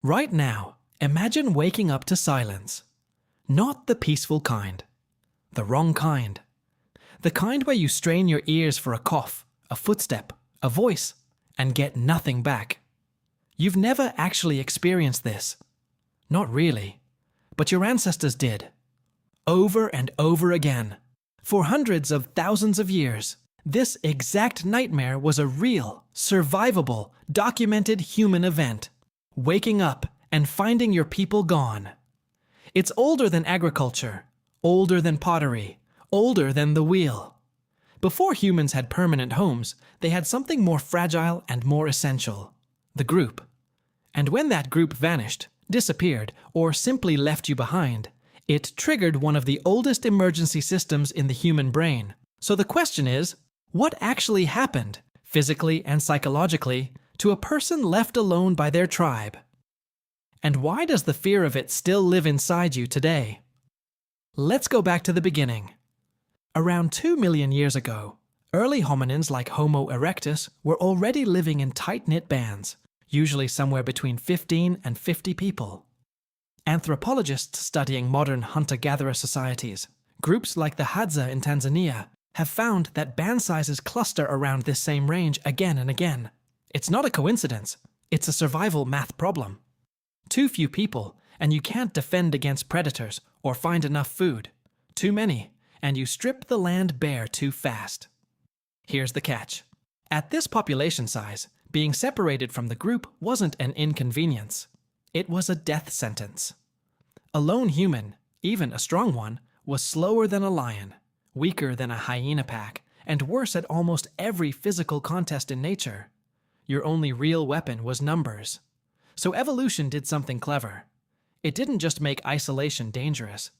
Right now, imagine waking up to silence. Not the peaceful kind. The wrong kind. The kind where you strain your ears for a cough, a footstep, a voice, and get nothing back. You've never actually experienced this. Not really. But your ancestors did. Over and over again. For hundreds of thousands of years. This exact nightmare was a real, survivable, documented human event. Waking up and finding your people gone. It's older than agriculture, older than pottery, older than the wheel. Before humans had permanent homes, they had something more fragile and more essential: the group. And when that group vanished, disappeared, or simply left you behind, it triggered one of the oldest emergency systems in the human brain. So the question is, what actually happened, physically and psychologically, to a person left alone by their tribe? And why does the fear of it still live inside you today? Let's go back to the beginning. Around 2 million years ago, early hominins like Homo erectus were already living in tight-knit bands, usually somewhere between 15 and 50 people. Anthropologists studying modern hunter-gatherer societies, groups like the Hadza in Tanzania, have found that band sizes cluster around this same range again and again. It's not a coincidence, it's a survival math problem. Too few people, and you can't defend against predators or find enough food. Too many, and you strip the land bare too fast. Here's the catch. At this population size, being separated from the group wasn't an inconvenience. It was a death sentence. A lone human, even a strong one, was slower than a lion, weaker than a hyena pack, and worse at almost every physical contest in nature. Your only real weapon was numbers. So evolution did something clever. It didn't just make isolation dangerous.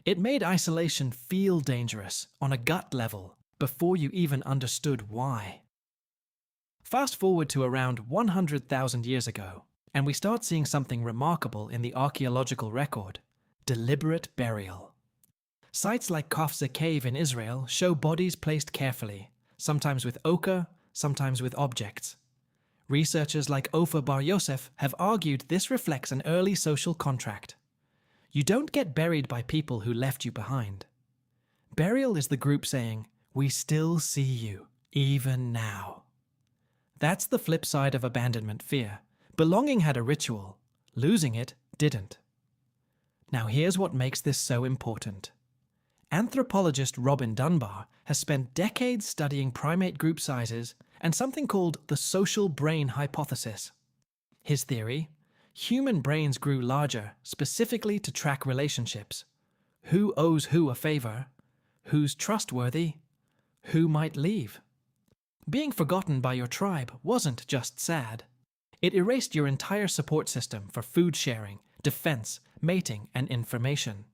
It made isolation feel dangerous on a gut level before you even understood why. Fast forward to around 100,000 years ago, and we start seeing something remarkable in the archaeological record: deliberate burial. Sites like Kafza Cave in Israel show bodies placed carefully, sometimes with ochre, sometimes with objects. Researchers like Ofer Bar Yosef have argued this reflects an early social contract. You don't get buried by people who left you behind. Burial is the group saying, "We still see you, even now." That's the flip side of abandonment fear. Belonging had a ritual. Losing it didn't. Now here's what makes this so important. Anthropologist Robin Dunbar has spent decades studying primate group sizes and something called the social brain hypothesis. His theory: human brains grew larger specifically to track relationships. Who owes who a favor? Who's trustworthy? Who might leave? Being forgotten by your tribe wasn't just sad. It erased your entire support system for food sharing, defense, mating, and information.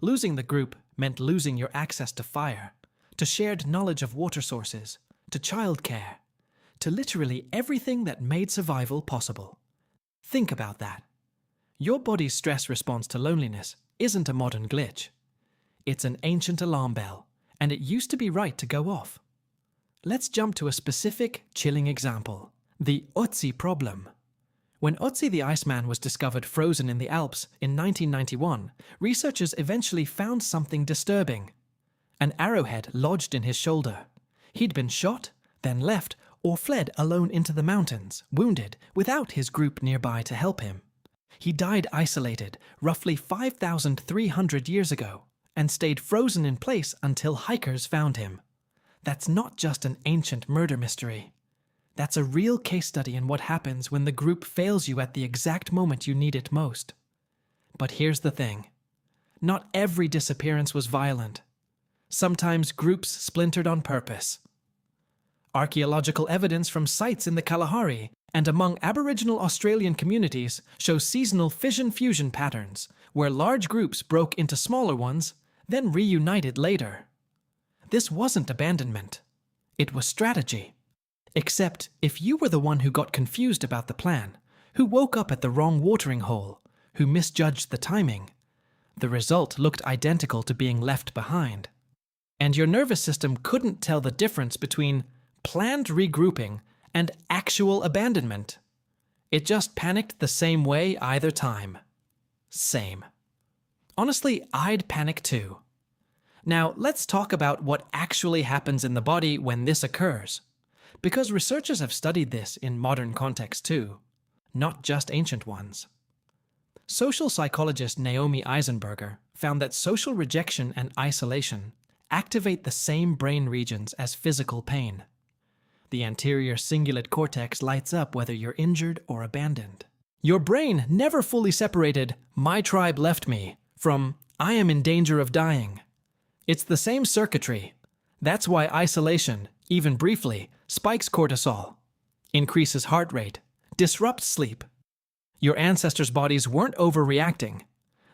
Losing the group meant losing your access to fire, to shared knowledge of water sources, to childcare, to literally everything that made survival possible. Think about that. Your body's stress response to loneliness isn't a modern glitch. It's an ancient alarm bell, and it used to be right to go off. Let's jump to a specific, chilling example: the Otzi problem. When Otzi the Iceman was discovered frozen in the Alps in 1991, researchers eventually found something disturbing. An arrowhead lodged in his shoulder. He'd been shot, then left, or fled alone into the mountains, wounded, without his group nearby to help him. He died isolated, roughly 5,300 years ago, and stayed frozen in place until hikers found him. That's not just an ancient murder mystery. That's a real case study in what happens when the group fails you at the exact moment you need it most. But here's the thing. Not every disappearance was violent. Sometimes groups splintered on purpose. Archaeological evidence from sites in the Kalahari and among Aboriginal Australian communities shows seasonal fission-fusion patterns, where large groups broke into smaller ones, then reunited later. This wasn't abandonment. It was strategy. Except if you were the one who got confused about the plan, who woke up at the wrong watering hole, who misjudged the timing, the result looked identical to being left behind. And your nervous system couldn't tell the difference between planned regrouping and actual abandonment. It just panicked the same way either time. Same. Honestly, I'd panic too. Now, let's talk about what actually happens in the body when this occurs, because researchers have studied this in modern contexts too, not just ancient ones. Social psychologist Naomi Eisenberger found that social rejection and isolation activate the same brain regions as physical pain. The anterior cingulate cortex lights up whether you're injured or abandoned. Your brain never fully separated "my tribe left me" from "I am in danger of dying." It's the same circuitry. That's why isolation, even briefly, spikes cortisol, increases heart rate, disrupts sleep. Your ancestors' bodies weren't overreacting.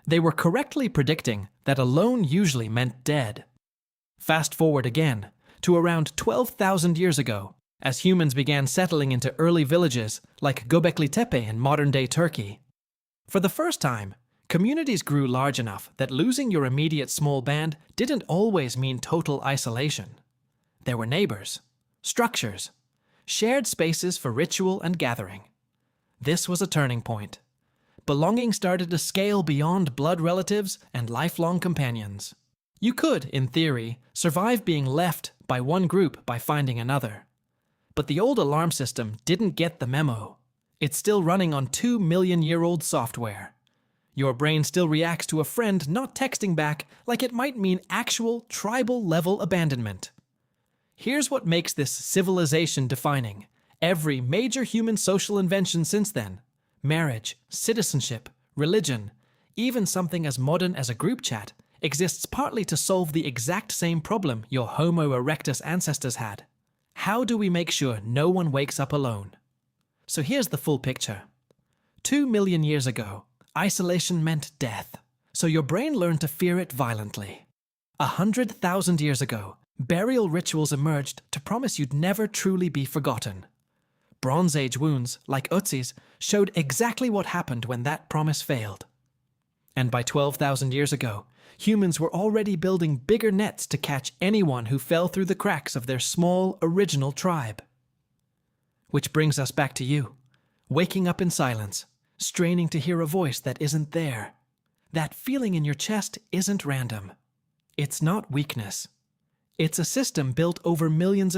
They were correctly predicting that alone usually meant dead. Fast forward again to around 12,000 years ago, as humans began settling into early villages like Göbekli Tepe in modern-day Turkey. For the first time, communities grew large enough that losing your immediate small band didn't always mean total isolation. There were neighbors, structures, shared spaces for ritual and gathering. This was a turning point. Belonging started to scale beyond blood relatives and lifelong companions. You could, in theory, survive being left by one group by finding another. But the old alarm system didn't get the memo. It's still running on 2-million-year-old software. Your brain still reacts to a friend not texting back like it might mean actual tribal-level abandonment. Here's what makes this civilization defining. Every major human social invention since then, marriage, citizenship, religion, even something as modern as a group chat, exists partly to solve the exact same problem your Homo erectus ancestors had. How do we make sure no one wakes up alone? So here's the full picture. 2 million years ago, isolation meant death, so your brain learned to fear it violently. 100,000 years ago, burial rituals emerged to promise you'd never truly be forgotten. Bronze Age wounds, like Ötzi's, showed exactly what happened when that promise failed. And by 12,000 years ago, humans were already building bigger nets to catch anyone who fell through the cracks of their small, original tribe. Which brings us back to you, waking up in silence, straining to hear a voice that isn't there. That feeling in your chest isn't random. It's not weakness. It's a system built over millions of